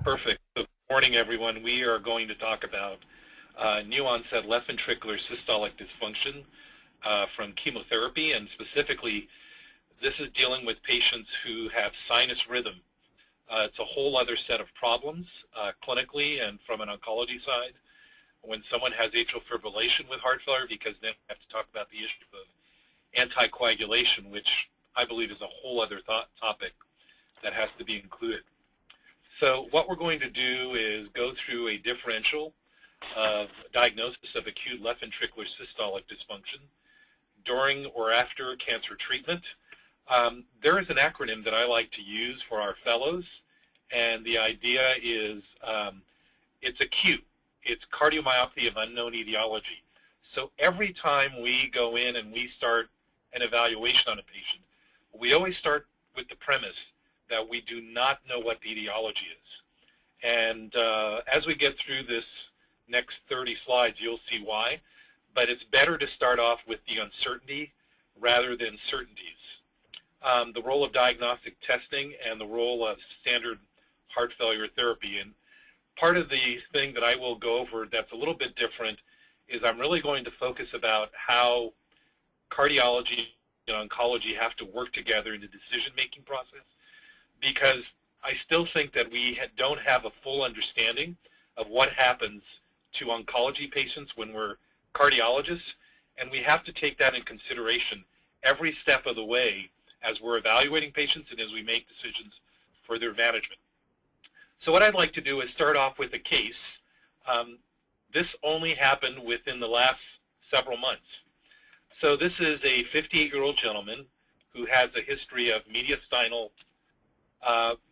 Perfect. So, good morning, everyone. We are going to talk about new onset left ventricular systolic dysfunction from chemotherapy, and specifically, this is dealing with patients who have sinus rhythm. It's a whole other set of problems clinically and from an oncology side. When someone has atrial fibrillation with heart failure, because then we have to talk about the issue of anticoagulation, which I believe is a whole other topic that has to be included. So what we're going to do is go through a differential of diagnosis of acute left ventricular systolic dysfunction during or after cancer treatment. There is an acronym that I like to use for our fellows, and the idea is it's acute. It's cardiomyopathy of unknown etiology. So every time we go in and we start an evaluation on a patient, we always start with the premise that we do not know what the etiology is. And as we get through this next 30 slides, you'll see why. But it's better to start off with the uncertainty rather than certainties. The role of diagnostic testing and the role of standard heart failure therapy. And part of the thing that I will go over that's a little bit different is I'm really going to focus about how cardiology and oncology have to work together in the decision-making process, because I still think that we don't have a full understanding of what happens to oncology patients when we're cardiologists, and we have to take that in consideration every step of the way as we're evaluating patients and as we make decisions for their management. So what I'd like to do is start off with a case. This only happened within the last several months. So this is a 58-year-old gentleman who has a history of mediastinal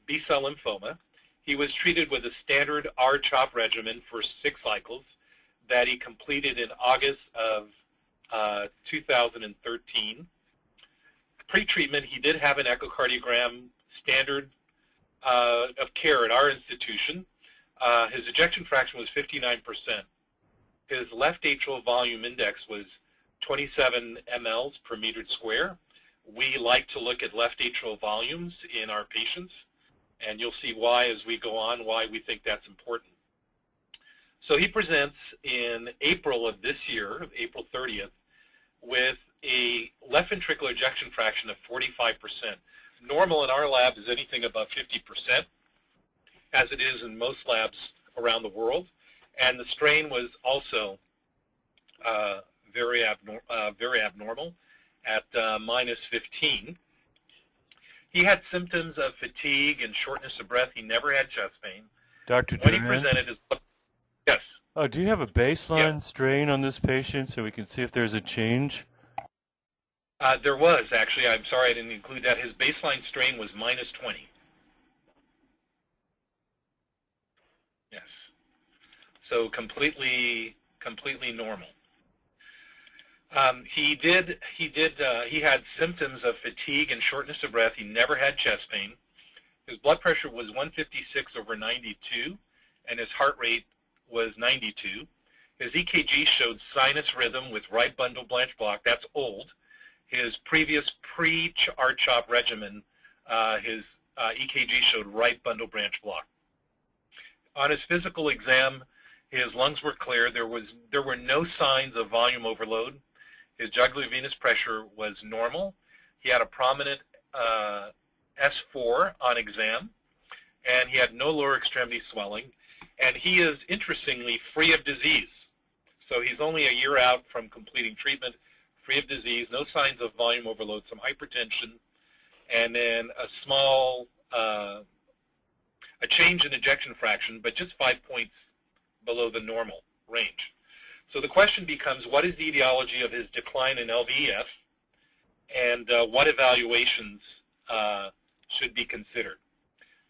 B-cell lymphoma. He was treated with a standard R-CHOP regimen for 6 cycles that he completed in August of 2013. Pre-treatment, he did have an echocardiogram, standard of care at our institution. His ejection fraction was 59%. His left atrial volume index was 27 mLs per meter square. We like to look at left atrial volumes in our patients, and you'll see why as we go on, why we think that's important. So he presents in April of this year, April 30th, with a left ventricular ejection fraction of 45%. Normal in our lab is anything above 50%, as it is in most labs around the world, and the strain was also very abnormal at minus 15. He had symptoms of fatigue and shortness of breath. He never had chest pain. Dr. When he Durand? presented his, yes. Oh, do you have a baseline strain on this patient so we can see if there's a change? There was, actually. I'm sorry I didn't include that. His baseline strain was minus 20. Yes. So completely normal. He had symptoms of fatigue and shortness of breath. He never had chest pain. His blood pressure was 156/92, and his heart rate was 92. His EKG showed sinus rhythm with right bundle branch block. That's old. His previous pre-R-CHOP regimen, his EKG showed right bundle branch block. On his physical exam, his lungs were clear. There were no signs of volume overload. His jugular venous pressure was normal. He had a prominent S4 on exam, and he had no lower extremity swelling. And he is, interestingly, free of disease. So he's only a year out from completing treatment, free of disease, no signs of volume overload, some hypertension, and then a small a change in ejection fraction, but just 5 points below the normal range. So the question becomes, what is the etiology of his decline in LVEF, and what evaluations should be considered?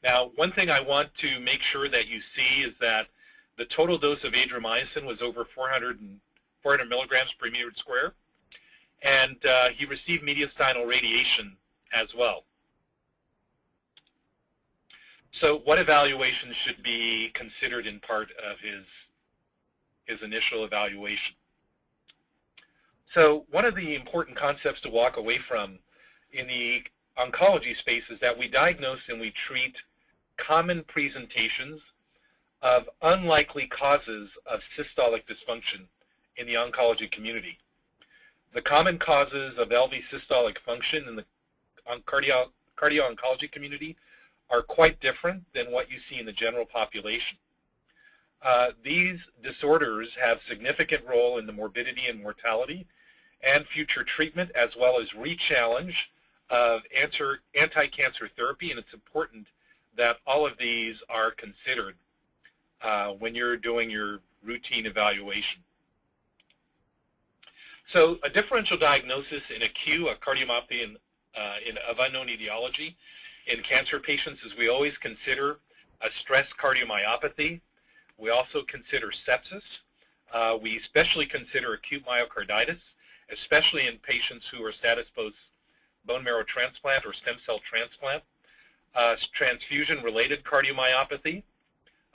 Now, one thing I want to make sure that you see is that the total dose of adriamycin was over 400 milligrams per meter square, and he received mediastinal radiation as well. So what evaluations should be considered in part of his initial evaluation? So one of the important concepts to walk away from in the oncology space is that we diagnose and we treat common presentations of unlikely causes of systolic dysfunction in the oncology community. The common causes of LV systolic function in the cardio-oncology community are quite different than what you see in the general population. These disorders have significant role in the morbidity and mortality and future treatment, as well as re-challenge of anti-cancer therapy, and it's important that all of these are considered when you're doing your routine evaluation. So a differential diagnosis in acute, a cardiomyopathy of unknown etiology in cancer patients is we always consider a stress cardiomyopathy. We also consider sepsis. We especially consider acute myocarditis, especially in patients who are status post bone marrow transplant or stem cell transplant. Transfusion-related cardiomyopathy,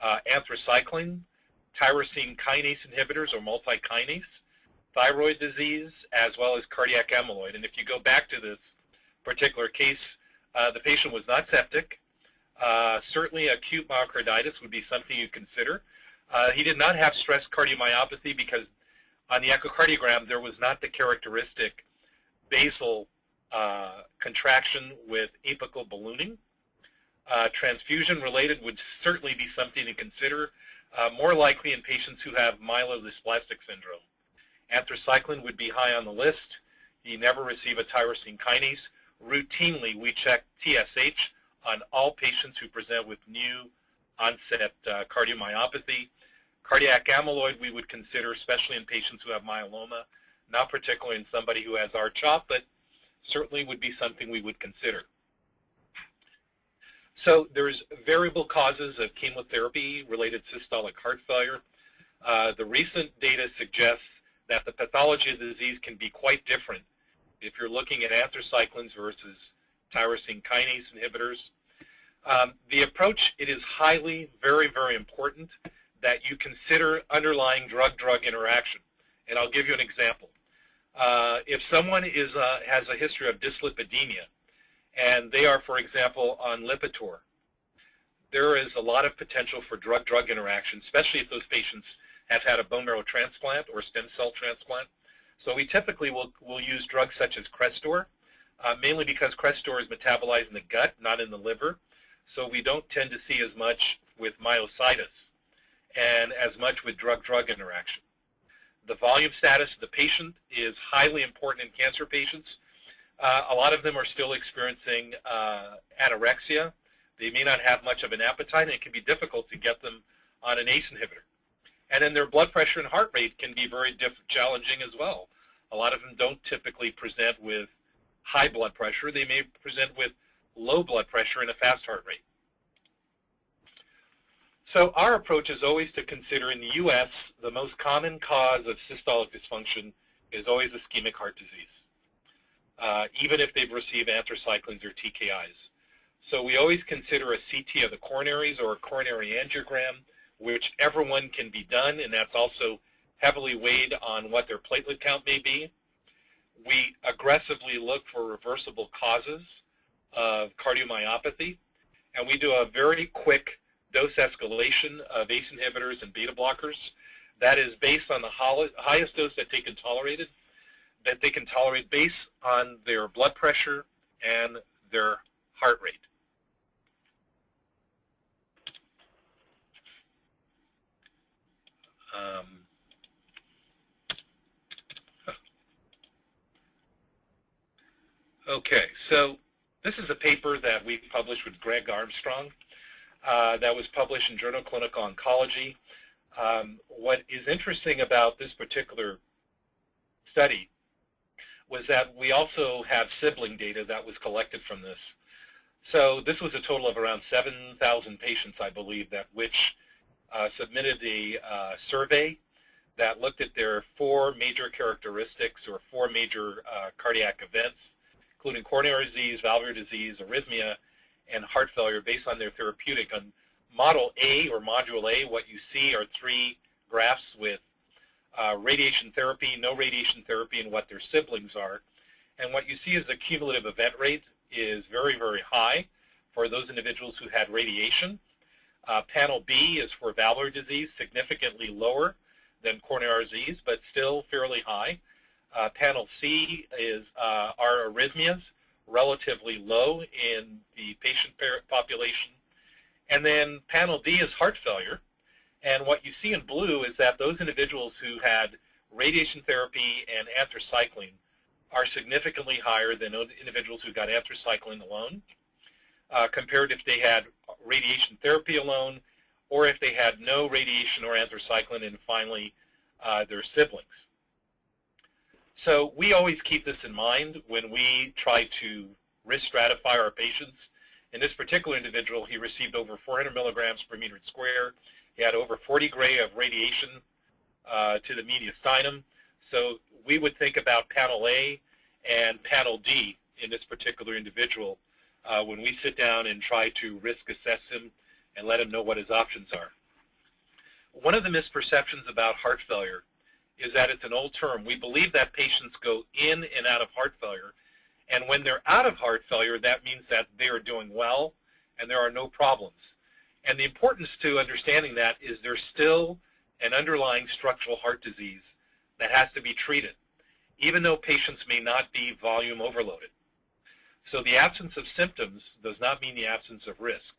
anthracycline, tyrosine kinase inhibitors or multi-kinase, thyroid disease, as well as cardiac amyloid. And if you go back to this particular case, the patient was not septic. Certainly acute myocarditis would be something you consider. He did not have stress cardiomyopathy because on the echocardiogram there was not the characteristic basal contraction with apical ballooning. Transfusion-related would certainly be something to consider, more likely in patients who have myelodysplastic syndrome. Anthracycline would be high on the list. You never receive a tyrosine kinase. Routinely, we check TSH on all patients who present with new onset cardiomyopathy. Cardiac amyloid we would consider, especially in patients who have myeloma, not particularly in somebody who has R-CHOP, but certainly would be something we would consider. So there's variable causes of chemotherapy-related systolic heart failure. The recent data suggests that the pathology of the disease can be quite different if you're looking at anthracyclines versus tyrosine kinase inhibitors. The approach, it is highly, very, very important that you consider underlying drug-drug interaction. And I'll give you an example. If someone has a history of dyslipidemia, and they are, for example, on Lipitor, there is a lot of potential for drug-drug interaction, especially if those patients have had a bone marrow transplant or stem cell transplant. So we typically will use drugs such as Crestor, mainly because Crestor is metabolized in the gut, not in the liver. So we don't tend to see as much with myositis and as much with drug-drug interaction. The volume status of the patient is highly important in cancer patients. A lot of them are still experiencing anorexia. They may not have much of an appetite, and it can be difficult to get them on an ACE inhibitor. And then their blood pressure and heart rate can be very challenging as well. A lot of them don't typically present with high blood pressure. They may present with low blood pressure and a fast heart rate. So our approach is always to consider in the U.S. the most common cause of systolic dysfunction is always ischemic heart disease, even if they've received anthracyclines or TKIs. So we always consider a CT of the coronaries or a coronary angiogram, whichever one can be done, and that's also heavily weighed on what their platelet count may be. We aggressively look for reversible causes of cardiomyopathy, and we do a very quick dose escalation of ACE inhibitors and beta blockers. That is based on the highest dose that they can tolerate based on their blood pressure and their heart rate. Okay, so this is a paper that we published with Greg Armstrong that was published in Journal of Clinical Oncology. What is interesting about this particular study was that we also have sibling data that was collected from this. So this was a total of around 7,000 patients, I believe, which submitted a survey that looked at their 4 major characteristics or 4 major cardiac events, including coronary disease, valvular disease, arrhythmia, and heart failure based on their therapeutic. On Model A or Module A, what you see are 3 graphs with radiation therapy, no radiation therapy, and what their siblings are. And what you see is the cumulative event rate is very, very high for those individuals who had radiation. Panel B is for valvular disease, significantly lower than coronary disease, but still fairly high. Panel C is our arrhythmias, relatively low in the patient population. And then panel D is heart failure. And what you see in blue is that those individuals who had radiation therapy and anthracycline are significantly higher than those individuals who got anthracycline alone, compared if they had radiation therapy alone, or if they had no radiation or anthracycline, and finally their siblings. So we always keep this in mind when we try to risk stratify our patients. In this particular individual, he received over 400 milligrams per meter square. He had over 40 gray of radiation to the mediastinum. So we would think about panel A and panel D in this particular individual when we sit down and try to risk assess him and let him know what his options are. One of the misperceptions about heart failure is that it's an old term. We believe that patients go in and out of heart failure, and when they're out of heart failure, that means that they are doing well and there are no problems. And the importance to understanding that is there's still an underlying structural heart disease that has to be treated, even though patients may not be volume overloaded. So the absence of symptoms does not mean the absence of risk.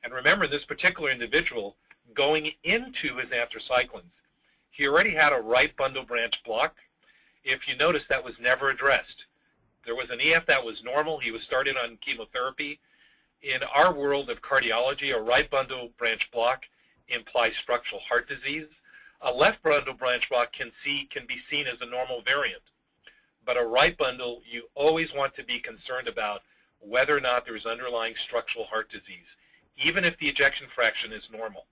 And remember, this particular individual, going into his anthracyclines, he already had a right bundle branch block. If you notice, that was never addressed. There was an EF that was normal. He was started on chemotherapy. In our world of cardiology, a right bundle branch block implies structural heart disease. A left bundle branch block can be seen as a normal variant. But a right bundle, you always want to be concerned about whether or not there's underlying structural heart disease, even if the ejection fraction is normal.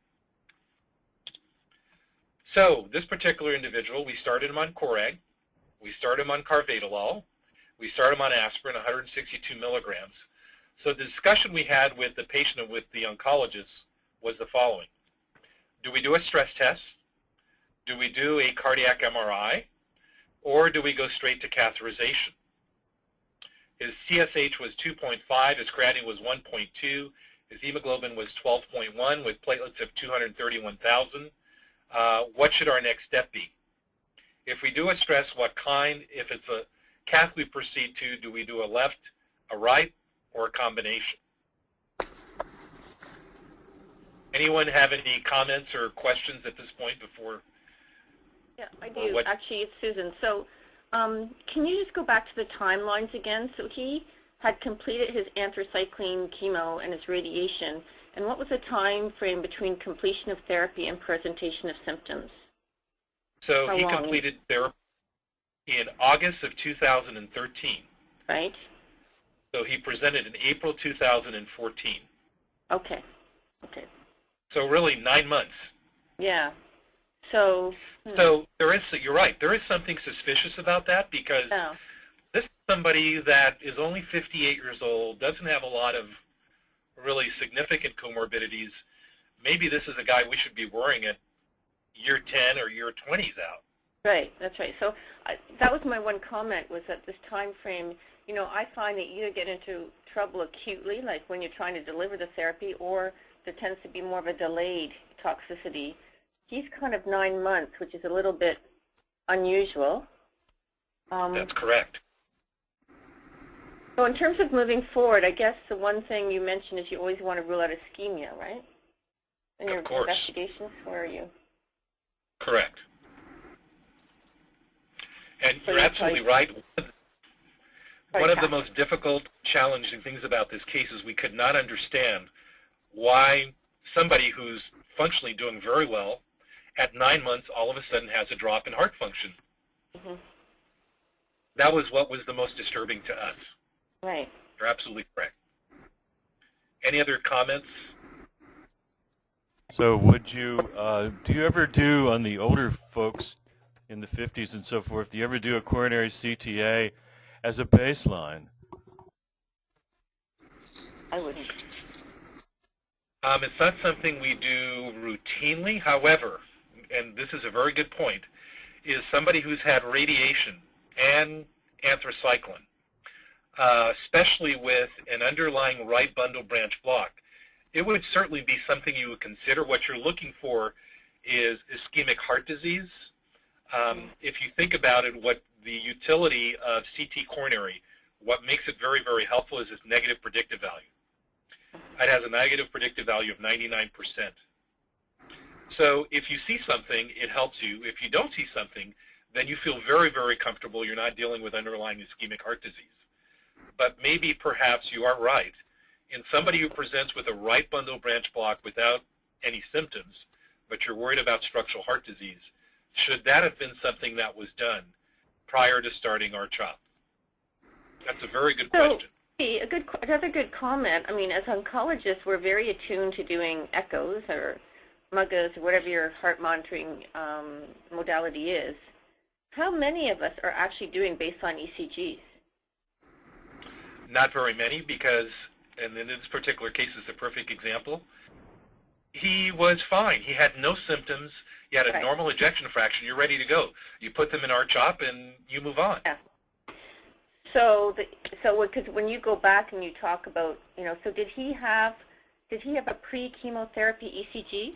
So this particular individual, we started him on Coreg, we started him on carvedilol, we started him on aspirin, 162 milligrams. So the discussion we had with the patient and with the oncologist was the following. Do we do a stress test? Do we do a cardiac MRI? Or do we go straight to catheterization? His CSH was 2.5, his creatinine was 1.2, his hemoglobin was 12.1 with platelets of 231,000. What should our next step be? If we do a stress, what kind? If it's a cath we proceed to, do we do a left, a right, or a combination? Anyone have any comments or questions at this point before? Yeah, I do. Actually, it's Susan. So can you just go back to the timelines again? So he had completed his anthracycline chemo and his radiation. And what was the time frame between completion of therapy and presentation of symptoms? So he completed therapy in August of 2013. Right. So he presented in April 2014. Okay. Okay. So really 9 months. Yeah. So there is, you're right, there is something suspicious about that because this is somebody that is only 58 years old, doesn't have a lot of really significant comorbidities. Maybe this is a guy we should be worrying at year 10 or year 20s out. Right, that's right. So that was my one comment, was that this time frame, you know, I find that you either get into trouble acutely, like when you're trying to deliver the therapy, or there tends to be more of a delayed toxicity. He's kind of 9 months, which is a little bit unusual. That's correct. So in terms of moving forward, I guess the one thing you mentioned is you always want to rule out ischemia, right? In your investigations, where are you? Correct. And you're absolutely right. One of the most difficult, challenging things about this case is we could not understand why somebody who's functionally doing very well at 9 months all of a sudden has a drop in heart function. Mm-hmm. That was what was the most disturbing to us. Right. You're absolutely correct. Any other comments? So would you, do you ever do, on the older folks in the 50s and so forth, do you ever do a coronary CTA as a baseline? I wouldn't. It's not something we do routinely. However, and this is a very good point, is somebody who's had radiation and anthracycline. especially with an underlying right bundle branch block, it would certainly be something you would consider. What you're looking for is ischemic heart disease. If you think about it, what the utility of CT coronary, what makes it very, very helpful is its negative predictive value. It has a negative predictive value of 99%. So if you see something, it helps you. If you don't see something, then you feel very, very comfortable. You're not dealing with underlying ischemic heart disease. But maybe perhaps you are right. In somebody who presents with a right bundle branch block without any symptoms, but you're worried about structural heart disease, should that have been something that was done prior to starting our CHOP? That's a very good question. Another good comment. I mean, as oncologists, we're very attuned to doing echoes or MUGAs or whatever your heart monitoring modality is. How many of us are actually doing baseline ECGs? Not very many, because, and in this particular case is a perfect example, he was fine. He had no symptoms. He had a normal ejection fraction. You're ready to go. You put them in our CHOP and you move on. Yeah. So because when you go back and you talk about, so did he have a pre-chemotherapy ECG?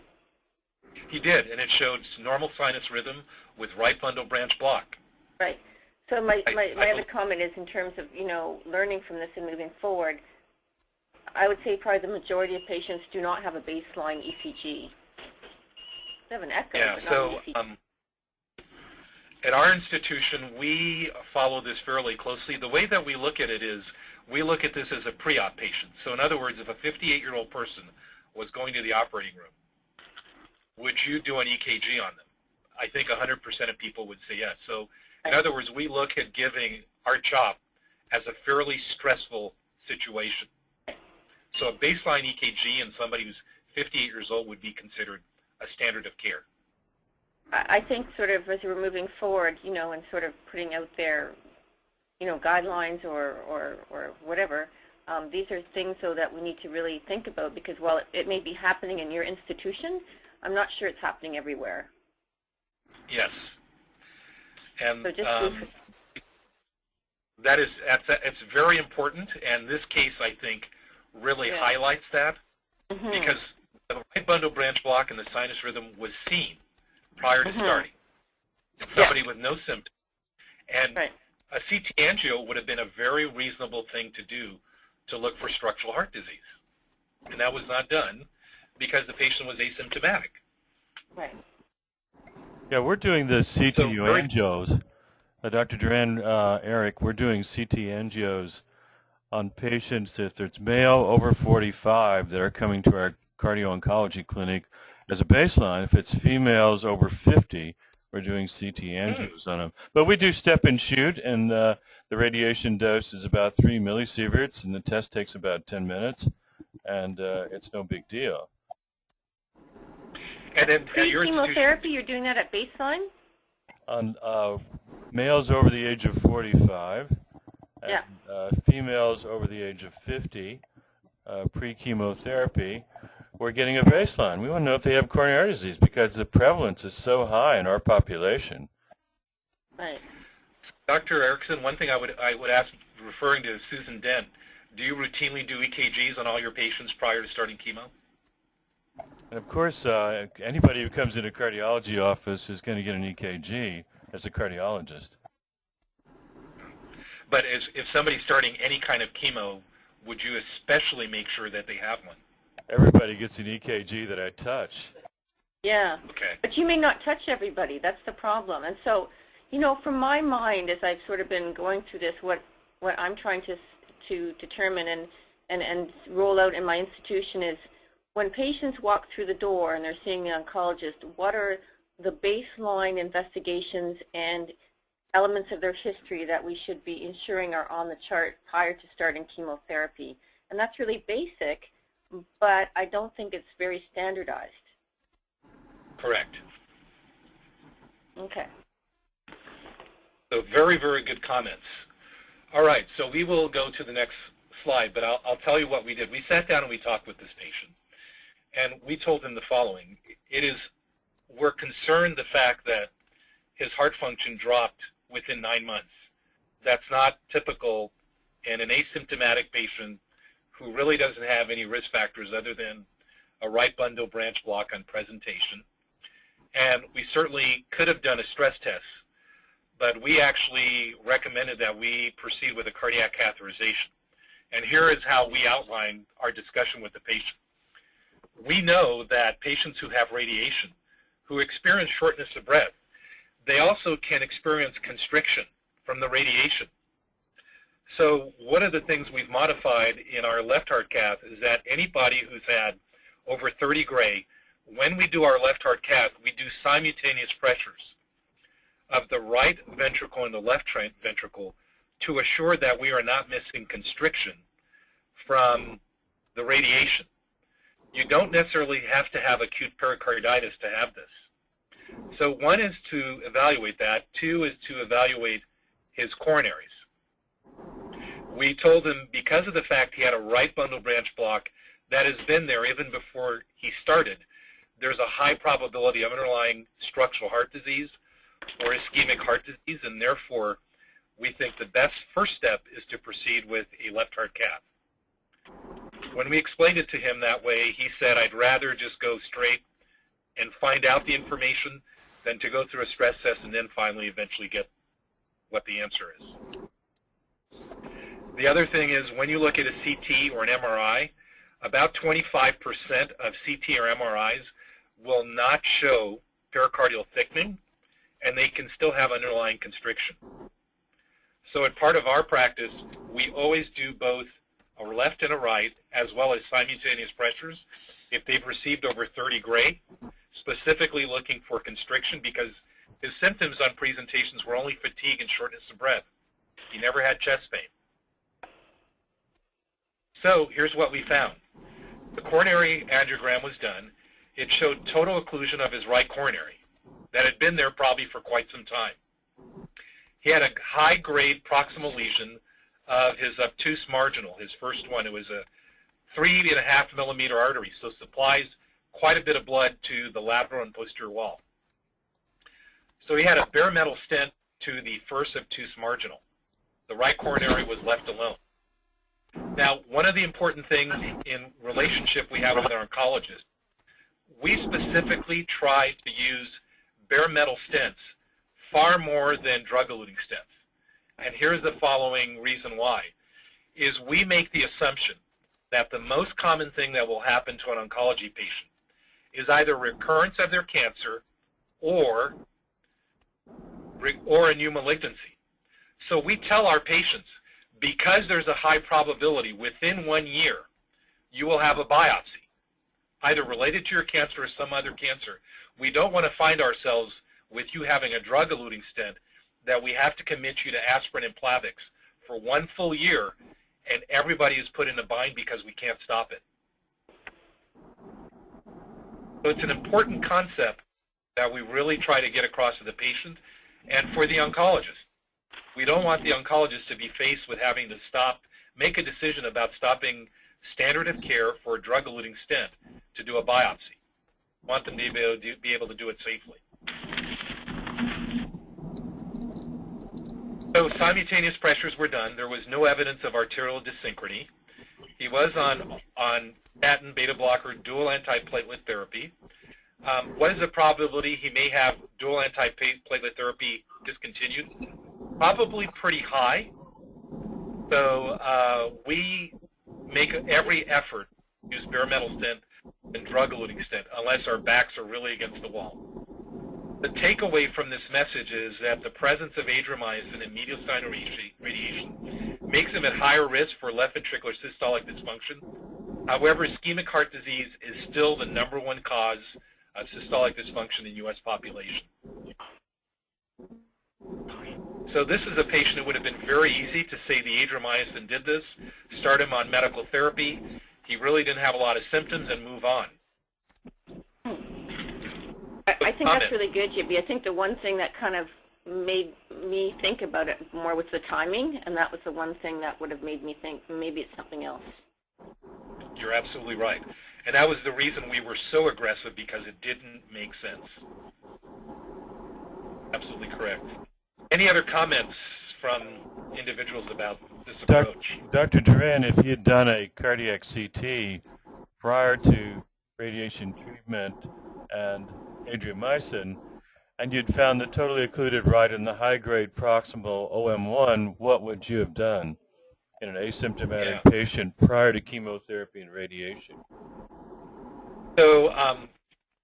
He did, and it showed normal sinus rhythm with right bundle branch block. Right. So my other comment is in terms of, learning from this and moving forward, I would say probably the majority of patients do not have a baseline ECG. They have an echo, yeah, but not so an ECG. At our institution, we follow this fairly closely. The way that we look at it is we look at this as a pre-op patient. So in other words, if a 58-year-old person was going to the operating room, would you do an EKG on them? I think 100% of people would say yes. So in other words, we look at giving our CHOP as a fairly stressful situation. So a baseline EKG in somebody who's 58 years old would be considered a standard of care. I think sort of as we're moving forward, and sort of putting out there, guidelines or whatever, these are things so that we need to really think about, because while it may be happening in your institution, I'm not sure it's happening everywhere. Yes. And so just it's very important, and this case, I think, really highlights that, because the right bundle branch block and the sinus rhythm was seen prior to starting. Somebody with no symptoms. And a CT angio would have been a very reasonable thing to do to look for structural heart disease. And that was not done because the patient was asymptomatic. Right. Yeah, we're doing the CT angios. Dr. Durand, Eric, we're doing CT angios on patients, if it's male over 45 that are coming to our cardio-oncology clinic as a baseline. If it's females over 50, we're doing CT angios on them. But we do step and shoot, and the radiation dose is about 3 millisieverts, and the test takes about 10 minutes, and it's no big deal. And then chemotherapy, you're doing that at baseline? On males over the age of 45, and females over the age of 50, pre-chemotherapy, we're getting a baseline. We want to know if they have coronary disease because the prevalence is so high in our population. Right. Dr. Erickson, one thing I would ask, referring to Susan Dent, do you routinely do EKGs on all your patients prior to starting chemo? And of course, anybody who comes into a cardiology office is going to get an EKG as a cardiologist. But if somebody's starting any kind of chemo, would you especially make sure that they have one? Everybody gets an EKG that I touch. Yeah. Okay. But you may not touch everybody. That's the problem. And so, from my mind, as I've sort of been going through this, what I'm trying to determine and roll out in my institution is, when patients walk through the door and they're seeing the oncologist, what are the baseline investigations and elements of their history that we should be ensuring are on the chart prior to starting chemotherapy? And that's really basic, but I don't think it's very standardized. Correct. Okay. So very, very good comments. All right, so we will go to the next slide, but I'll tell you what we did. We sat down and we talked with this patient, and we told him the following. We're concerned the fact that his heart function dropped within 9 months. That's not typical in an asymptomatic patient who really doesn't have any risk factors other than a right bundle branch block on presentation. And we certainly could have done a stress test, but we actually recommended that we proceed with a cardiac catheterization. And here is how we outlined our discussion with the patient. We know that patients who have radiation, who experience shortness of breath, they also can experience constriction from the radiation. So one of the things we've modified in our left heart cath is that anybody who's had over 30 gray, when we do our left heart cath, we do simultaneous pressures of the right ventricle and the left ventricle to assure that we are not missing constriction from the radiation. You don't necessarily have to have acute pericarditis to have this. So one is to evaluate that. Two is to evaluate his coronaries. We told him because of the fact he had a right bundle branch block that has been there even before he started, there's a high probability of underlying structural heart disease or ischemic heart disease, and therefore we think the best first step is to proceed with a left heart cath. When we explained it to him that way, he said, I'd rather just go straight and find out the information than to go through a stress test and then finally eventually get what the answer is. The other thing is when you look at a CT or an MRI, about 25% of CT or MRIs will not show pericardial thickening, and they can still have underlying constriction. So as part of our practice, we always do both a left and a right, as well as simultaneous pressures, if they've received over 30 gray, specifically looking for constriction because his symptoms on presentations were only fatigue and shortness of breath. He never had chest pain. So here's what we found. The coronary angiogram was done. It showed total occlusion of his right coronary that had been there probably for quite some time. He had a high-grade proximal lesion of his obtuse marginal, his first one. It was a 3.5 millimeter artery, so supplies quite a bit of blood to the lateral and posterior wall. So he had a bare metal stent to the first obtuse marginal. The right coronary was left alone. Now, one of the important things in relationship we have with our oncologist, we specifically try to use bare metal stents far more than drug-eluting stents. And here's the following reason why, is we make the assumption that the most common thing that will happen to an oncology patient is either recurrence of their cancer or a new malignancy. So we tell our patients, because there's a high probability within 1 year, you will have a biopsy, either related to your cancer or some other cancer. We don't want to find ourselves with you having a drug-eluting stent that we have to commit you to aspirin and Plavix for 1 full year, and everybody is put in a bind because we can't stop it. So it's an important concept that we really try to get across to the patient and for the oncologist. We don't want the oncologist to be faced with having to make a decision about stopping standard of care for a drug-eluting stent to do a biopsy. We want them to be able to do it safely. So simultaneous pressures were done. There was no evidence of arterial dyssynchrony. He was on statin, beta blocker, dual antiplatelet therapy. What is the probability he may have dual antiplatelet therapy discontinued? Probably pretty high. So we make every effort to use bare metal stent and drug-eluting stent unless our backs are really against the wall. The takeaway from this message is that the presence of adriamycin and medial sinus radiation makes him at higher risk for left ventricular systolic dysfunction. However, ischemic heart disease is still the #1 cause of systolic dysfunction in the U.S. population. So this is a patient who would have been very easy to say the adriamycin did this, start him on medical therapy. He really didn't have a lot of symptoms and move on. I think that's really good, Jibby. I think the one thing that kind of made me think about it more was the timing, and that was the one thing that would have made me think maybe it's something else. You're absolutely right. And that was the reason we were so aggressive, because it didn't make sense. Absolutely correct. Any other comments from individuals about this approach. Dr. Durand, if you had done a cardiac CT prior to radiation treatment and adriamycin, and you'd found the totally occluded right in the high-grade proximal OM1, what would you have done in an asymptomatic patient prior to chemotherapy and radiation? So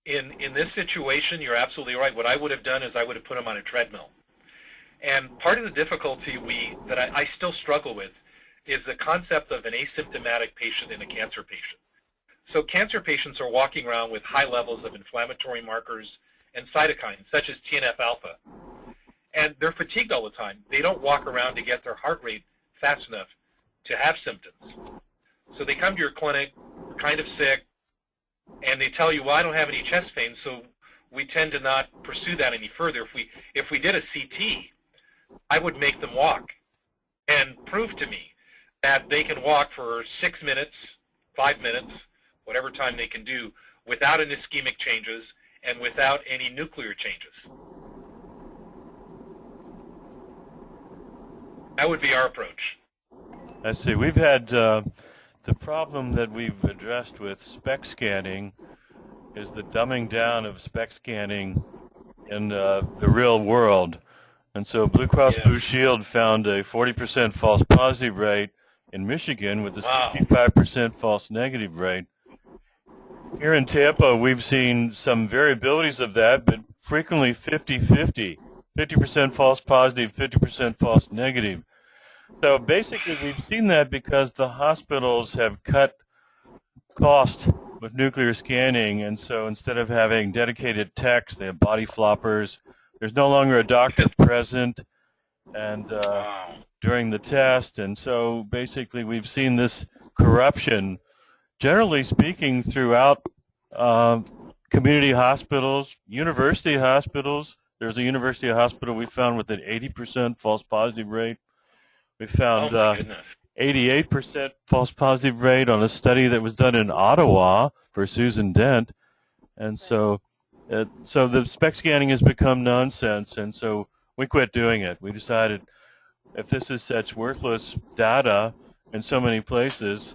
in this situation, you're absolutely right. What I would have done is I would have put them on a treadmill. And part of the difficulty that I still struggle with is the concept of an asymptomatic patient in a cancer patient. So cancer patients are walking around with high levels of inflammatory markers and cytokines, such as TNF-alpha. And they're fatigued all the time. They don't walk around to get their heart rate fast enough to have symptoms. So they come to your clinic, kind of sick, and they tell you, well, I don't have any chest pain, so we tend to not pursue that any further. If we did a CT, I would make them walk and prove to me that they can walk for 6 minutes, 5 minutes, whatever time they can do, without any ischemic changes and without any nuclear changes. That would be our approach. I see. We've had the problem that we've addressed with SPECT scanning is the dumbing down of SPECT scanning in the real world. And so Blue Cross Blue Shield found a 40% false positive rate in Michigan with a 65% false negative rate. Here in Tampa, we've seen some variabilities of that, but frequently 50-50, 50% false positive, 50% false negative. So basically, we've seen that because the hospitals have cut cost with nuclear scanning, and so instead of having dedicated techs, they have body floppers. There's no longer a doctor present and during the test, and so basically we've seen this corruption, generally speaking, throughout community hospitals, university hospitals. There's a university hospital we found with an 80% false positive rate. We found 88% false positive rate on a study that was done in Ottawa for Susan Dent, and so the SPECT scanning has become nonsense, and so we quit doing it. We decided if this is such worthless data in so many places,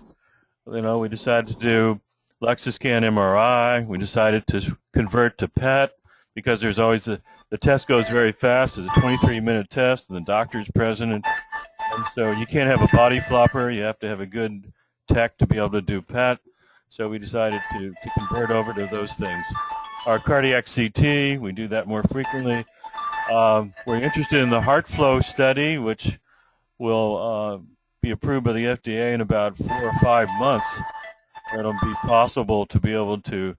we decided to do Lexiscan MRI. We decided to convert to PET because there's always the test goes very fast. It's a 23-minute test, and the doctor's present, and so you can't have a body flopper. You have to have a good tech to be able to do PET. So we decided to convert over to those things. Our cardiac CT, we do that more frequently. We're interested in the heart flow study, which will be approved by the FDA in about 4 or 5 months. It'll be possible to be able to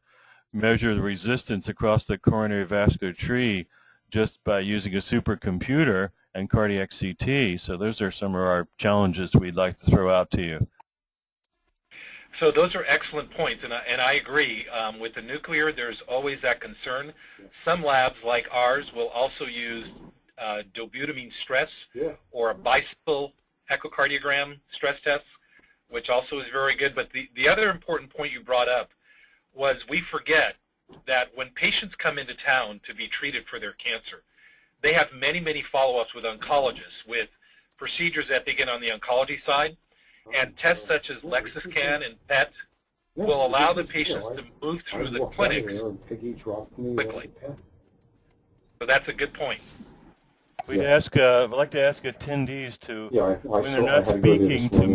measure the resistance across the coronary vascular tree just by using a supercomputer and cardiac CT. So those are some of our challenges we'd like to throw out to you. So those are excellent points, and I agree. With the nuclear, there's always that concern. Some labs like ours will also use dobutamine stress or a bicycle echocardiogram stress test, which also is very good. But the other important point you brought up was we forget that when patients come into town to be treated for their cancer, they have many, many follow-ups with oncologists, with procedures that they get on the oncology side, and tests such as Lexiscan and PET will allow the patients to move through the clinics quickly. So that's a good point. I'd like to ask attendees to, when they're not speaking, to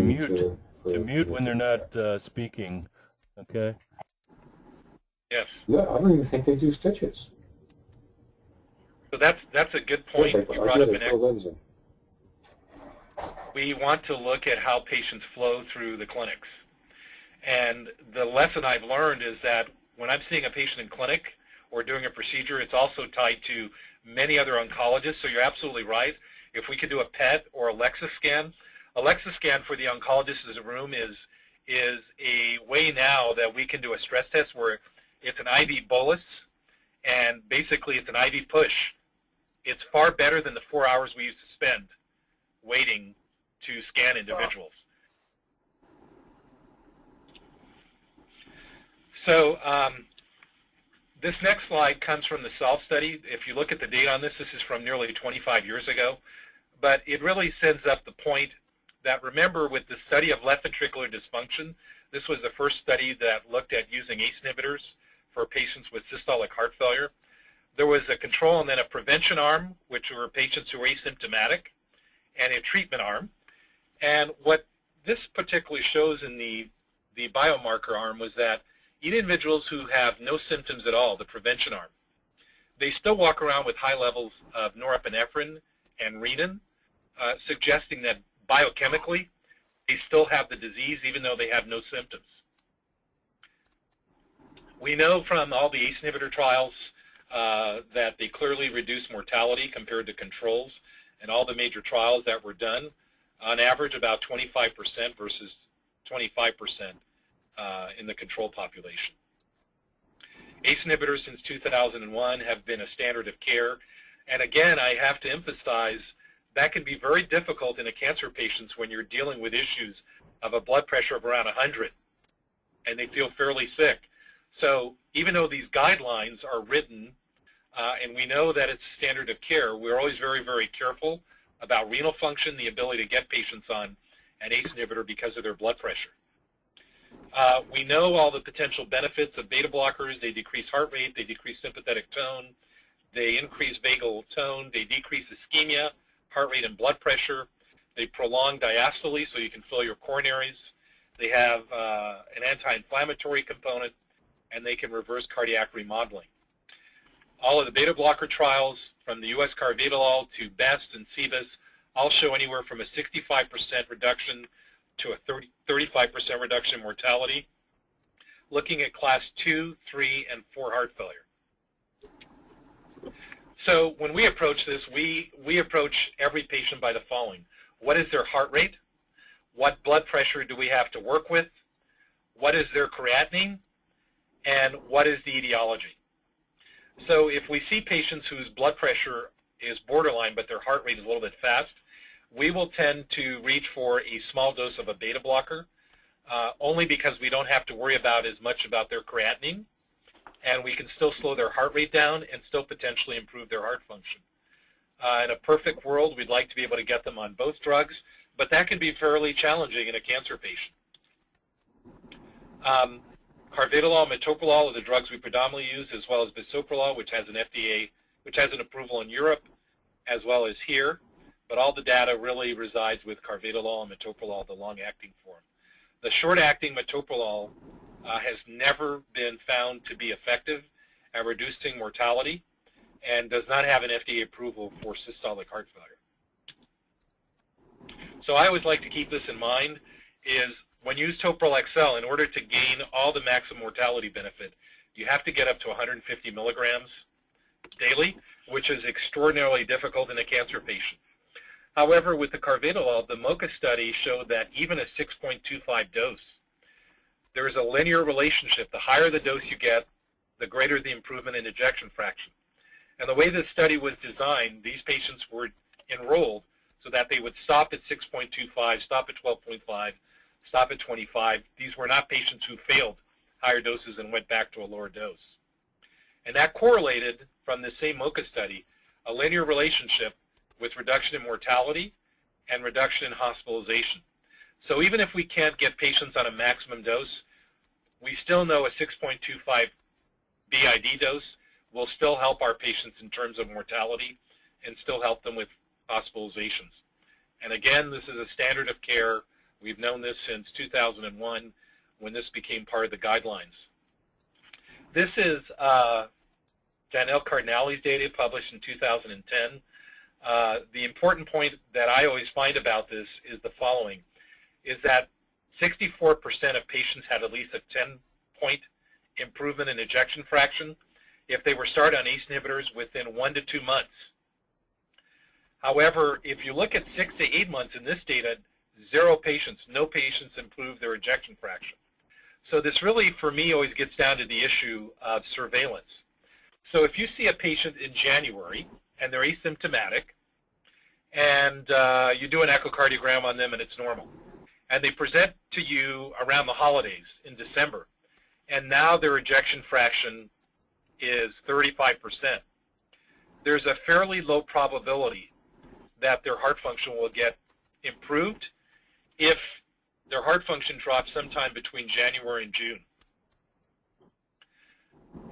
mute when they're not speaking. Okay? Yes. Yeah, I don't even think they do stitches. So that's a good point. You brought up an we want to look at how patients flow through the clinics. And the lesson I've learned is that when I'm seeing a patient in clinic or doing a procedure, it's also tied to many other oncologists. So you're absolutely right. If we could do a PET or a Lexiscan for the oncologist in the room is a way now that we can do a stress test where it's an IV bolus, and basically it's an IV push. It's far better than the 4 hours we used to spend waiting to scan individuals. So this next slide comes from the SOLVE study. If you look at the data on this, this is from nearly 25 years ago. But it really sends up the point that remember with the study of left ventricular dysfunction, this was the first study that looked at using ACE inhibitors for patients with systolic heart failure. There was a control and then a prevention arm, which were patients who were asymptomatic, and a treatment arm. And what this particularly shows in the biomarker arm was that in individuals who have no symptoms at all, the prevention arm, they still walk around with high levels of norepinephrine and renin, suggesting that biochemically they still have the disease even though they have no symptoms. We know from all the ACE inhibitor trials that they clearly reduce mortality compared to controls, and all the major trials that were done, on average about 25% versus 25% in the control population. ACE inhibitors since 2001 have been a standard of care, and again I have to emphasize that can be very difficult in a cancer patient when you're dealing with issues of a blood pressure of around 100 and they feel fairly sick. So even though these guidelines are written and we know that it's standard of care, we're always very, very careful about renal function, the ability to get patients on an ACE inhibitor because of their blood pressure. We know all the potential benefits of beta blockers. They decrease heart rate, they decrease sympathetic tone, they increase vagal tone, they decrease ischemia, heart rate and blood pressure. They prolong diastole so you can fill your coronaries. They have an anti-inflammatory component, and they can reverse cardiac remodeling. All of the beta blocker trials, from the US Carvedilol to BEST and CBUS, all show anywhere from a 65% reduction to a 35% reduction in mortality, looking at class 2, 3, and 4 heart failure. So when we approach this, we approach every patient by the following. What is their heart rate? What blood pressure do we have to work with? What is their creatinine? And what is the etiology? So if we see patients whose blood pressure is borderline but their heart rate is a little bit fast, we will tend to reach for a small dose of a beta blocker, only because we don't have to worry about as much about their creatinine, and we can still slow their heart rate down and still potentially improve their heart function. In a perfect world, we'd like to be able to get them on both drugs, but that can be fairly challenging in a cancer patient. Carvedilol and metoprolol are the drugs we predominantly use, as well as bisoprolol, which has an approval in Europe, as well as here. But all the data really resides with carvedilol and metoprolol, the long-acting form. The short-acting metoprolol has never been found to be effective at reducing mortality and does not have an FDA approval for systolic heart failure. So I always like to keep this in mind is when you use Toprol XL, in order to gain all the maximum mortality benefit, you have to get up to 150 milligrams daily, which is extraordinarily difficult in a cancer patient. However, with the carvedilol, the MOCA study showed that even a 6.25 dose, there is a linear relationship. The higher the dose you get, the greater the improvement in ejection fraction. And the way this study was designed, these patients were enrolled so that they would stop at 6.25, stop at 12.5, stop at 25. These were not patients who failed higher doses and went back to a lower dose. And that correlated from the same MOCA study, a linear relationship with reduction in mortality and reduction in hospitalization. So even if we can't get patients on a maximum dose, we still know a 6.25 BID dose will still help our patients in terms of mortality and still help them with hospitalizations. And again, this is a standard of care. We've known this since 2001 when this became part of the guidelines. This is Janelle Cardinale's data published in 2010. The important point that I always find about this is the following, is that 64% of patients had at least a 10-point improvement in ejection fraction if they were started on ACE inhibitors within 1 to 2 months. However, if you look at 6 to 8 months in this data, no patients improved their ejection fraction. So this really, for me, always gets down to the issue of surveillance. So if you see a patient in January and they're asymptomatic, and you do an echocardiogram on them and it's normal, and they present to you around the holidays in December, and now their ejection fraction is 35%, there's a fairly low probability that their heart function will get improved if their heart function drops sometime between January and June.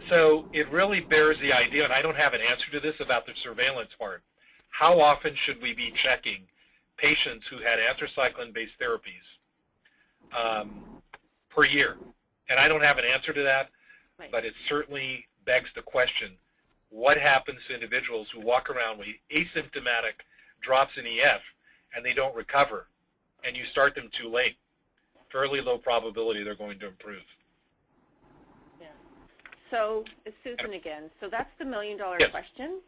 So it really bears the idea, and I don't have an answer to this about the surveillance part. How often should we be checking patients who had anthracycline-based therapies per year? And I don't have an answer to that, Right. but it certainly begs the question, what happens to individuals who walk around with asymptomatic drops in EF and they don't recover, and you start them too late? Fairly low probability they're going to improve. Yeah. So, it's Susan again. So that's the million-dollar Yes. question.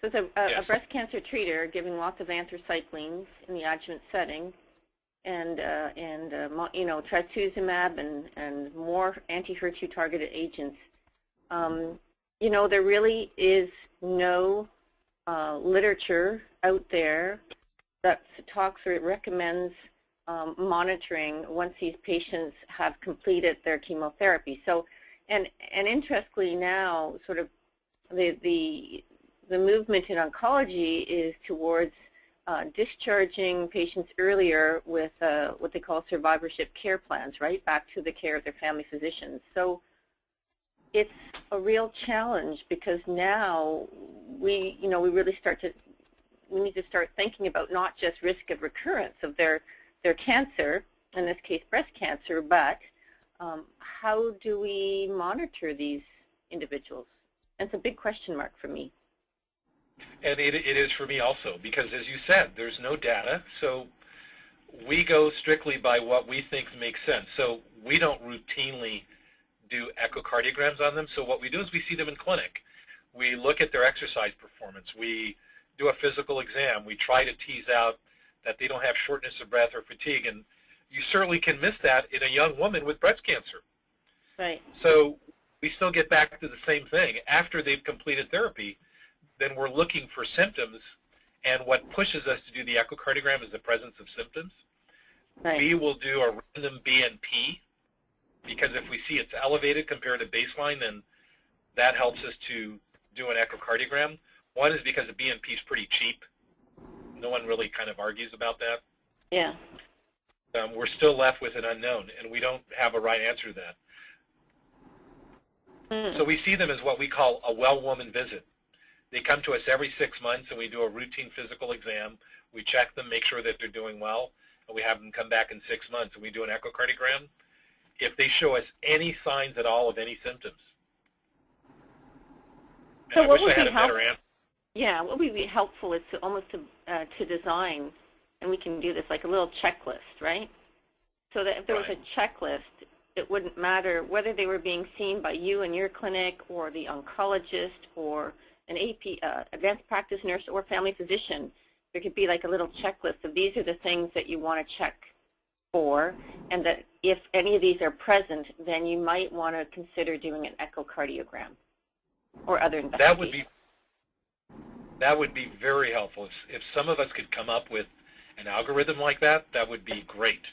So it's a breast cancer treater giving lots of anthracyclines in the adjuvant setting, and you know, trastuzumab and more anti-HER2 targeted agents. You know, there really is no literature out there that talks or recommends monitoring once these patients have completed their chemotherapy. So, and interestingly now, sort of the movement in oncology is towards discharging patients earlier with what they call survivorship care plans, right, back to the care of their family physicians. So it's a real challenge because now we really we need to start thinking about not just risk of recurrence of their cancer, in this case breast cancer, but how do we monitor these individuals? That's a big question mark for me. And it is for me also, because as you said, there's no data, so we go strictly by what we think makes sense. So we don't routinely do echocardiograms on them, so what we do is we see them in clinic. We look at their exercise performance. We do a physical exam. We try to tease out that they don't have shortness of breath or fatigue, and you certainly can miss that in a young woman with breast cancer. Right. So we still get back to the same thing. After they've completed therapy, then we're looking for symptoms, and what pushes us to do the echocardiogram is the presence of symptoms. Right. We will do a random BNP, because if we see it's elevated compared to baseline, then that helps us to do an echocardiogram. One is because the BNP is pretty cheap. No one really kind of argues about that. Yeah. We're still left with an unknown, and we don't have a right answer to that. So we see them as what we call a well woman visit. They come to us every 6 months, and we do a routine physical exam. We check them, make sure that they're doing well, and we have them come back in 6 months, and we do an echocardiogram if they show us any signs at all of any symptoms. And So I what wish would I had be a better helpful? answer. Yeah, what would be helpful is to almost to design, and we can do this like a little checklist, right? So that if there was a checklist, it wouldn't matter whether they were being seen by you in your clinic or the oncologist or an advanced practice nurse or family physician. There could be like a little checklist of these are the things that you want to check for, and that if any of these are present, then you might want to consider doing an echocardiogram or other investigations. That would be very helpful. If some of us could come up with an algorithm like that, that would be great.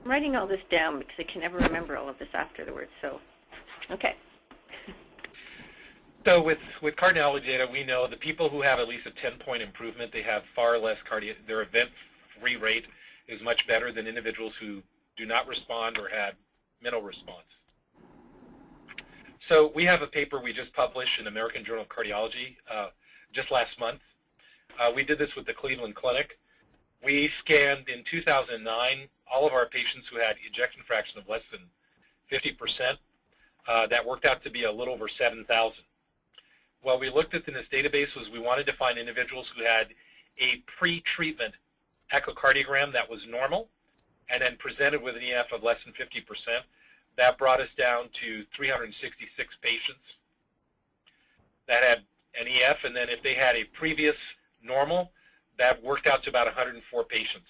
I'm writing all this down because I can never remember all of this afterwards. So, okay. So with cardiology data, we know the people who have at least a 10-point improvement, they have far less their event-free rate is much better than individuals who do not respond or had minimal response. So we have a paper we just published in American Journal of Cardiology just last month. We did this with the Cleveland Clinic. We scanned in 2009 all of our patients who had ejection fraction of less than 50%. That worked out to be a little over 7,000. What we looked at in this database was we wanted to find individuals who had a pre-treatment echocardiogram that was normal and then presented with an EF of less than 50%. That brought us down to 366 patients that had an EF, and then if they had a previous normal, that worked out to about 104 patients.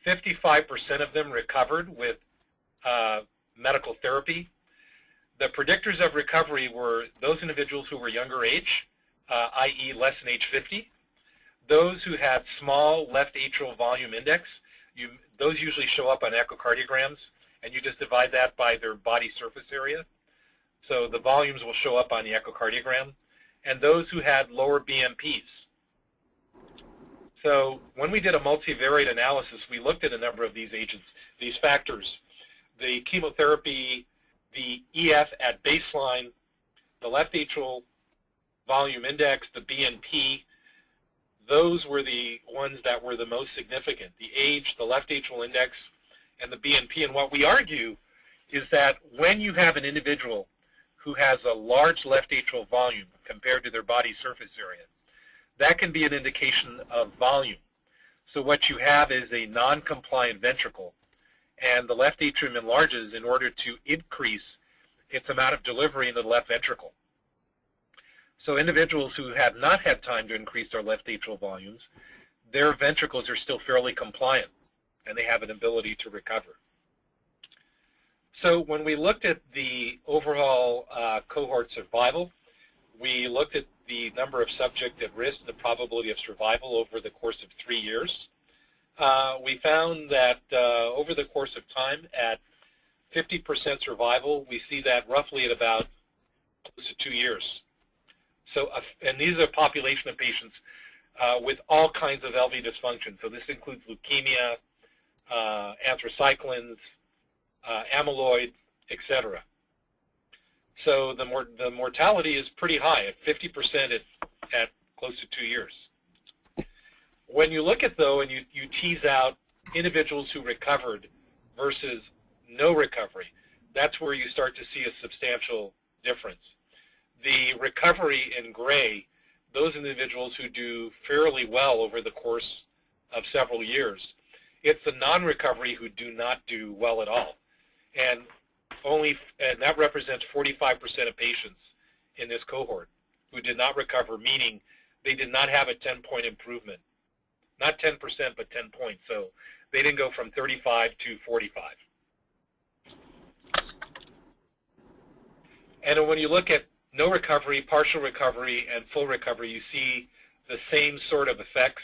55% of them recovered with medical therapy. The predictors of recovery were those individuals who were younger age, i.e. less than age 50. Those who had small left atrial volume index, those usually show up on echocardiograms, and you just divide that by their body surface area. So the volumes will show up on the echocardiogram. And those who had lower BMPs. So when we did a multivariate analysis, we looked at a number of these agents, these factors, the chemotherapy, the EF at baseline, the left atrial volume index, the BNP. Those were the ones that were the most significant, the age, the left atrial index, and the BNP. And what we argue is that when you have an individual who has a large left atrial volume compared to their body surface area, that can be an indication of volume. So what you have is a non-compliant ventricle, and the left atrium enlarges in order to increase its amount of delivery into the left ventricle. So individuals who have not had time to increase their left atrial volumes, their ventricles are still fairly compliant, and they have an ability to recover. So when we looked at the overall cohort survival, we looked at the number of subjects at risk, the probability of survival over the course of 3 years. We found that over the course of time, at 50% survival, we see that roughly at about close to 2 years. So, and these are a population of patients with all kinds of LV dysfunction. So this includes leukemia, anthracyclines, amyloid, etc. So the mortality is pretty high at 50% at close to 2 years. When you look at, though, and you tease out individuals who recovered versus no recovery, that's where you start to see a substantial difference. The recovery in gray, those individuals who do fairly well over the course of several years, it's the non-recovery who do not do well at all. And that represents 45% of patients in this cohort who did not recover, meaning they did not have a 10-point improvement. Not 10%, but 10 points. So they didn't go from 35 to 45. And when you look at no recovery, partial recovery, and full recovery, you see the same sort of effects,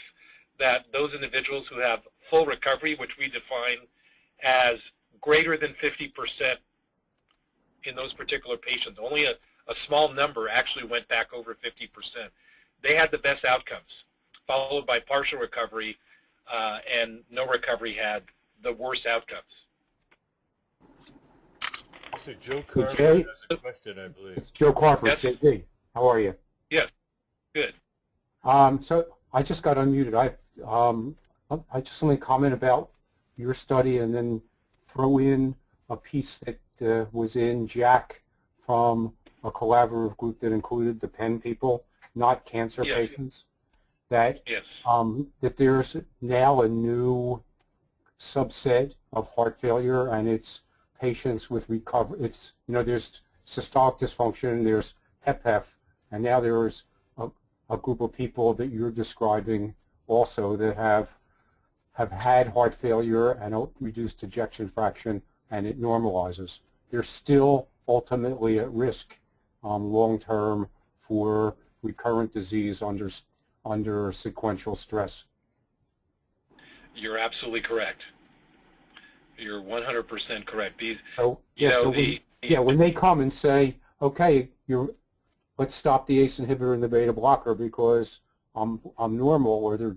that those individuals who have full recovery, which we define as greater than 50% in those particular patients, only a small number actually went back over 50%. They had the best outcomes, followed by partial recovery, and no recovery had the worst outcomes. So Joe Carver has a question, I believe. It's Joe Carver, Yes. JD. How are you? Yes, good. So I just got unmuted. I just want to comment about your study and then throw in a piece that was in Jack from a collaborative group that included the PEN people, not cancer Yes. patients. That Yes. that there's now a new subset of heart failure, and it's patients with recovery. It's, there's systolic dysfunction, there's HFpEF, and now there's a group of people that you're describing also that have had heart failure and a reduced ejection fraction, and it normalizes. They're still ultimately at risk long-term for recurrent disease under sequential stress. You're absolutely correct. You're 100% correct. These, So, when they come and say, okay, let's stop the ACE inhibitor and the beta blocker because I'm normal, or their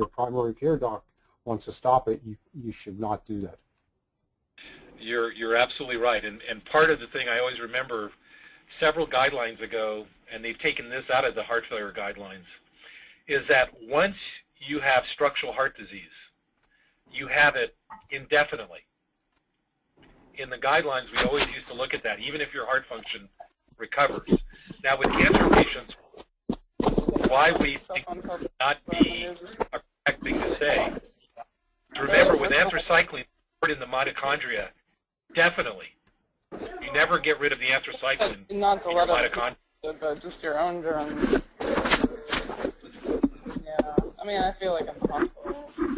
primary care doc wants to stop it, you should not do that. You're absolutely right. And part of the thing I always remember several guidelines ago, and they've taken this out of the heart failure guidelines, is that once you have structural heart disease, you have it indefinitely. In the guidelines, we always used to look at that, even if your heart function recovers. Now, with cancer patients, why we think it would not be a correct thing to say. Remember, with anthracycline in the mitochondria, definitely, you never get rid of the anthracycline not the in your letter, mitochondria. but just your own Durand. Yeah, I mean, I feel like I'm in the hospital.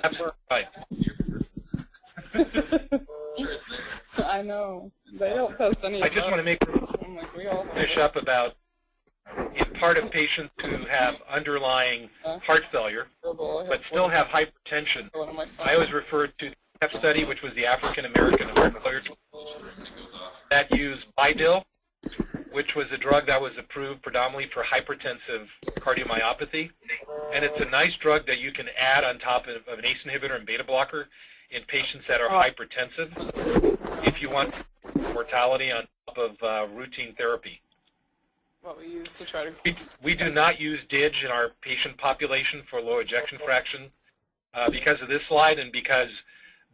That's right. I know. They don't post any I just want to make finish up about in part of patients who have underlying heart failure but still have hypertension. I always refer to the F study, which was the African American heart failure that used Bidil, which was a drug that was approved predominantly for hypertensive cardiomyopathy, and it's a nice drug that you can add on top of an ACE inhibitor and beta blocker in patients that are hypertensive if you want mortality on top of routine therapy. What we use to try to... We do not use DIG in our patient population for low ejection fraction because of this slide and because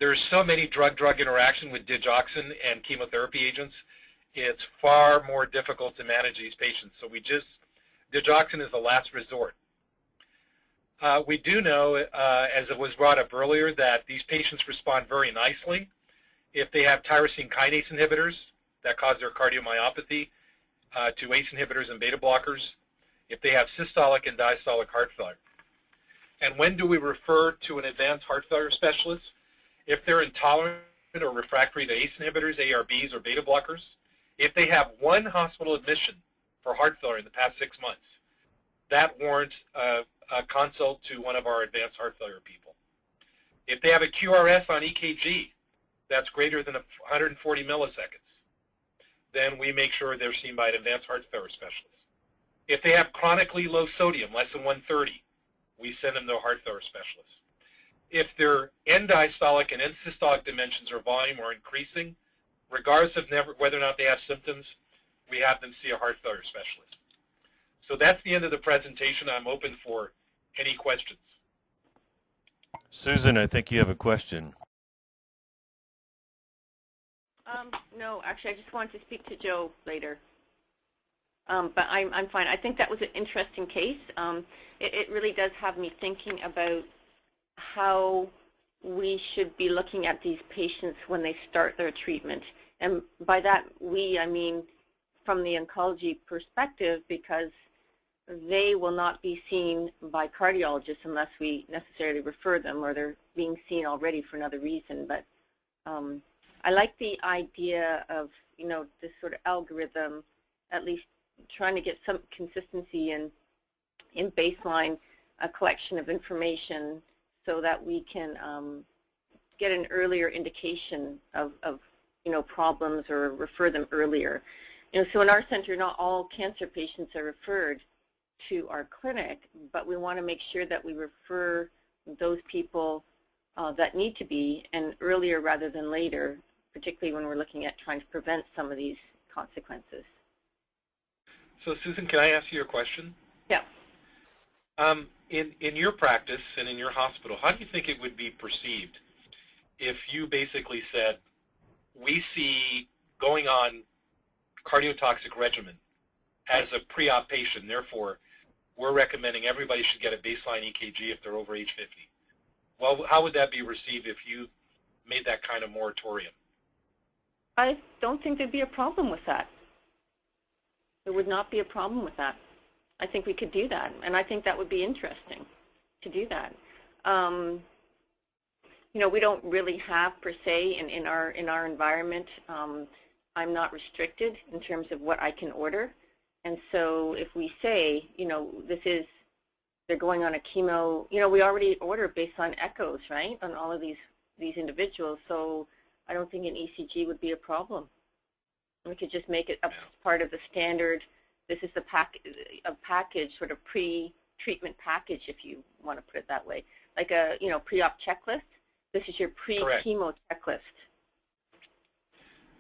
there's so many drug-drug interaction with digoxin and chemotherapy agents. It's far more difficult to manage these patients. So digoxin is the last resort. We do know, as it was brought up earlier, that these patients respond very nicely if they have tyrosine kinase inhibitors that cause their cardiomyopathy, to ACE inhibitors and beta blockers, if they have systolic and diastolic heart failure. And when do we refer to an advanced heart failure specialist? If they're intolerant or refractory to ACE inhibitors, ARBs, or beta blockers, if they have one hospital admission for heart failure in the past 6 months, that warrants a consult to one of our advanced heart failure people. If they have a QRS on EKG that's greater than 140 milliseconds, then we make sure they're seen by an advanced heart failure specialist. If they have chronically low sodium, less than 130, we send them to a heart failure specialist. If their end-diastolic and end-systolic dimensions or volume are increasing, regardless of whether or not they have symptoms, we have them see a heart failure specialist. So that's the end of the presentation. I'm open for any questions. Susan, I think you have a question. No, actually, I just wanted to speak to Joe later. But I'm fine. I think that was an interesting case. It really does have me thinking about how we should be looking at these patients when they start their treatment. And by that, I mean from the oncology perspective, because they will not be seen by cardiologists unless we necessarily refer them, or they're being seen already for another reason. But I like the idea of, this sort of algorithm, at least trying to get some consistency in baseline a collection of information so that we can get an earlier indication of problems or refer them earlier. So in our center, not all cancer patients are referred to our clinic, but we want to make sure that we refer those people that need to be, and earlier rather than later, particularly when we're looking at trying to prevent some of these consequences. So Susan, can I ask you a question? Yeah. In your practice and in your hospital, how do you think it would be perceived if you basically said, we see going on cardiotoxic regimen as a pre-op patient, therefore we're recommending everybody should get a baseline EKG if they're over age 50. Well, how would that be received if you made that kind of moratorium? I don't think there'd be a problem with that. There would not be a problem with that. I think we could do that, and I think that would be interesting to do that. We don't really have, per se, in our environment, I'm not restricted in terms of what I can order. And so if we say, they're going on a chemo, we already order based on echoes, right, on all of these individuals. So I don't think an ECG would be a problem. We could just make it a part of the standard. This is the package, sort of pre-treatment package, if you want to put it that way, like a pre-op checklist. This is your pre-chemo checklist.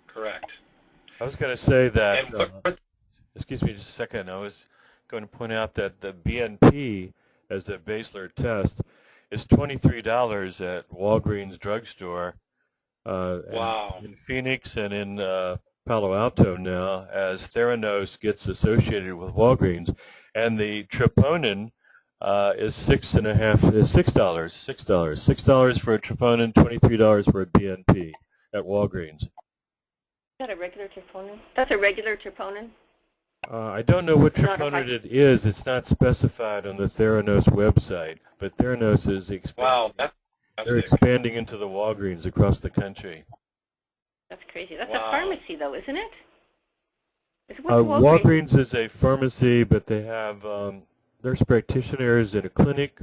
Correct. I was going to say that. Excuse me just a second. I was going to point out that the BNP as a Baszler test is $23 at Walgreens drugstore. Wow. In Phoenix and in Palo Alto now, as Theranos gets associated with Walgreens, and the troponin is $6 for a troponin, $23 for a BNP at Walgreens. Is that a regular troponin? That's a regular troponin? I don't know what troponin it is. It's not specified on the Theranos website, but Theranos is expanding. Wow, they're expanding into the Walgreens across the country. That's crazy. That's a pharmacy, though, isn't it? Walgreens is a pharmacy, but they have nurse practitioners in a clinic,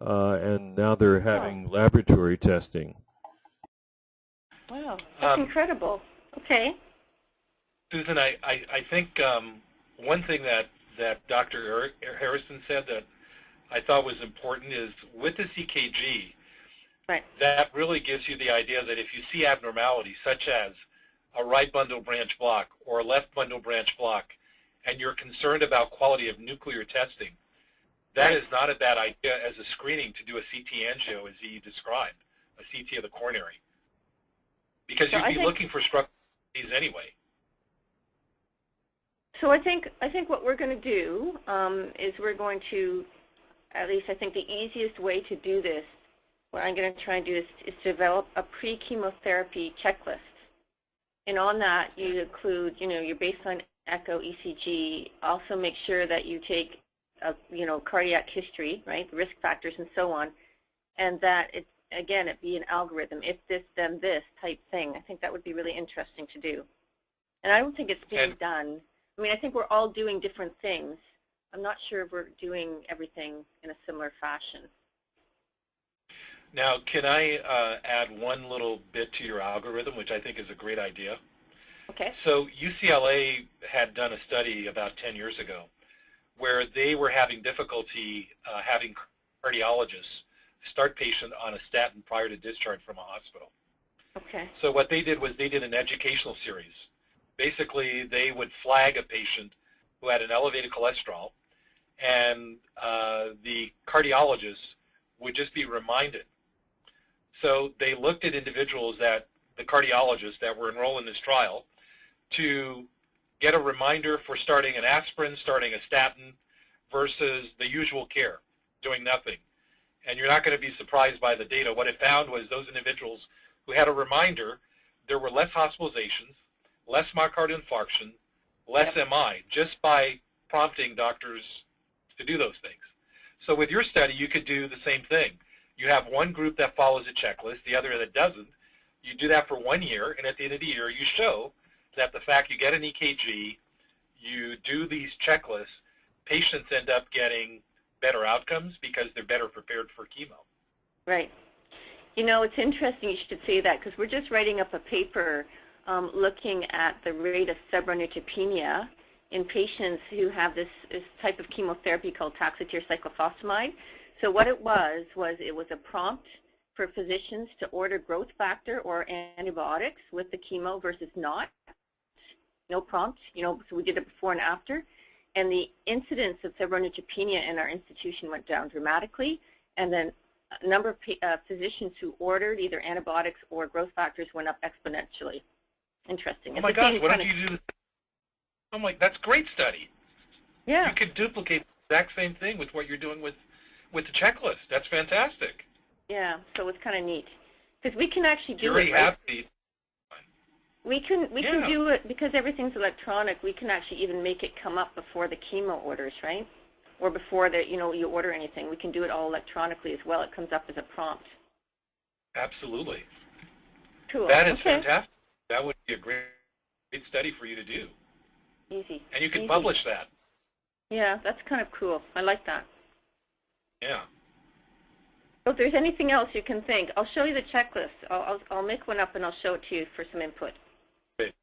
and now they're having laboratory testing. Wow, that's incredible. Okay. Susan, I think one thing that that Dr. Harrison said that I thought was important is with this EKG, Right. that really gives you the idea that if you see abnormalities such as a right bundle branch block or a left bundle branch block, and you're concerned about quality of nuclear testing, that is not a bad idea as a screening to do a CT angio as he described, a CT of the coronary, because So you'd be looking for structural disease anyway. So I think what we're going to do is we're going to, at least I think the easiest way to do this, what I'm going to try and do is develop a pre-chemotherapy checklist. And on that, you include, your baseline echo, ECG. Also make sure that you take, cardiac history, right, the risk factors and so on, and that it be an algorithm, if this, then this type thing. I think that would be really interesting to do. And I don't think it's being done. I mean, I think we're all doing different things. I'm not sure if we're doing everything in a similar fashion. Now, can I add one little bit to your algorithm, which I think is a great idea? Okay. So UCLA had done a study about 10 years ago where they were having difficulty having cardiologists start patient on a statin prior to discharge from a hospital. Okay. So what they did was they did an educational series. Basically, they would flag a patient who had an elevated cholesterol, and the cardiologist would just be reminded. So they looked at individuals that the cardiologists that were enrolled in this trial to get a reminder for starting an aspirin, starting a statin, versus the usual care, doing nothing. And you're not going to be surprised by the data. What it found was those individuals who had a reminder, there were less hospitalizations, less myocardial infarction, less MI, just by prompting doctors to do those things. So with your study, you could do the same thing. You have one group that follows a checklist, the other that doesn't. You do that for 1 year, and at the end of the year, you show that the fact you get an EKG, you do these checklists, patients end up getting better outcomes because they're better prepared for chemo. Right. It's interesting you should say that, because we're just writing up a paper looking at the rate of febrile neutropenia in patients who have this type of chemotherapy called taxotere cyclophosphamide. So what it was a prompt for physicians to order growth factor or antibiotics with the chemo versus not. No prompt, so we did it before and after. And the incidence of febrile neutropenia in our institution went down dramatically. And then a number of physicians who ordered either antibiotics or growth factors went up exponentially. Interesting. Oh my gosh, why don't you do? Oh my, that's a great study. Yeah. You could duplicate the exact same thing with what you're doing with the checklist. That's fantastic. Yeah, so it's kind of neat because we can actually do you already it. Right? Have the. We can do it because everything's electronic. We can actually even make it come up before the chemo orders, right? Or before you order anything. We can do it all electronically as well. It comes up as a prompt. Absolutely. Cool. That is fantastic. That would be a great study for you to do. Easy. And you can Easy. publish that. Yeah, that's kind of cool. I like that. Yeah. So if there's anything else you can think, I'll show you the checklist. I'll make one up and I'll show it to you for some input. Great.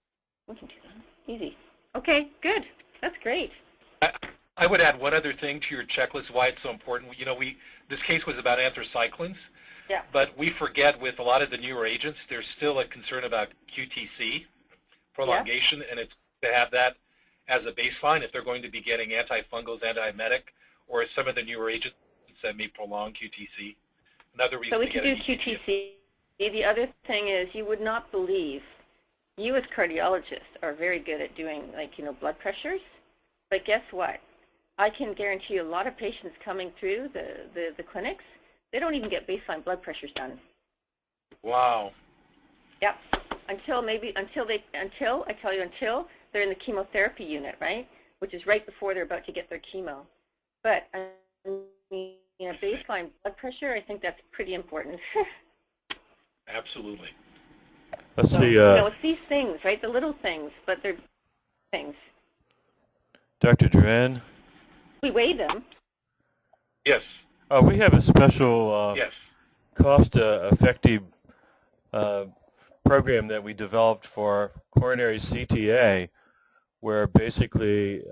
We can do that. Easy. Okay, good. That's great. I would add one other thing to your checklist, why it's so important. This case was about anthracyclines. Yeah. But we forget with a lot of the newer agents, there's still a concern about QTC prolongation, and it's to have that as a baseline if they're going to be getting antifungals, antiemetic, or some of the newer agents that may prolong QTC. Another reason so we to can get do QTC. The other thing is you would not believe, you as cardiologists are very good at doing blood pressures, but guess what? I can guarantee you a lot of patients coming through the clinics, they don't even get baseline blood pressures done. Wow. Yep. Until they're in the chemotherapy unit, right? Which is right before they're about to get their chemo. But baseline blood pressure, I think that's pretty important. Absolutely. Let's see. It's these things, right? The little things, but they're things. Dr. Durand? We weigh them. Yes. We have a special Yes. cost-effective program that we developed for coronary CTA, where basically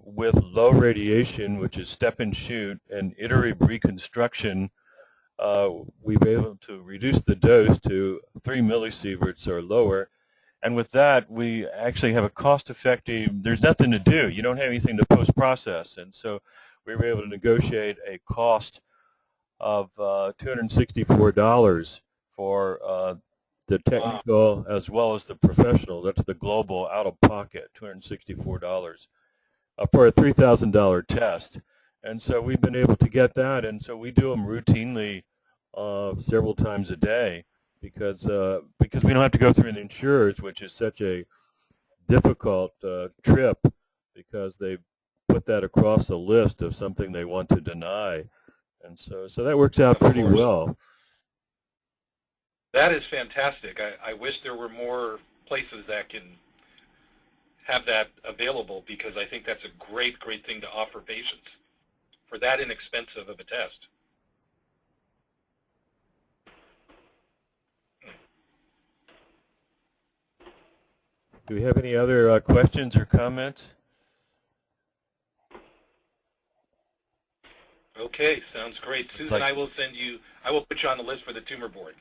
with low radiation, which is step and shoot, and iterative reconstruction, we've been able to reduce the dose to 3 millisieverts or lower. And with that, we actually have a cost-effective, there's nothing to do. You don't have anything to post-process. And so we were able to negotiate a cost of $264 for the technical as well as the professional. That's the global out-of-pocket, $264 for a $3,000 test. And so we've been able to get that, and so we do them routinely several times a day because we don't have to go through the insurers, which is such a difficult trip because they put that across a list of something they want to deny. And so that works out pretty well. That is fantastic. I wish there were more places that can have that available, because I think that's a great thing to offer patients for that inexpensive of a test. Do we have any other questions or comments? Okay, sounds great. Susan, I will put you on the list for the tumor board.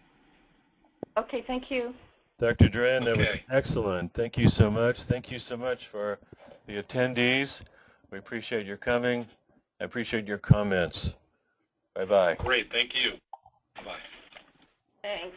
Okay, thank you. Dr. Durand, that was excellent. Thank you so much. Thank you so much for the attendees. We appreciate your coming. I appreciate your comments. Bye-bye. Great, thank you. Bye. Thanks.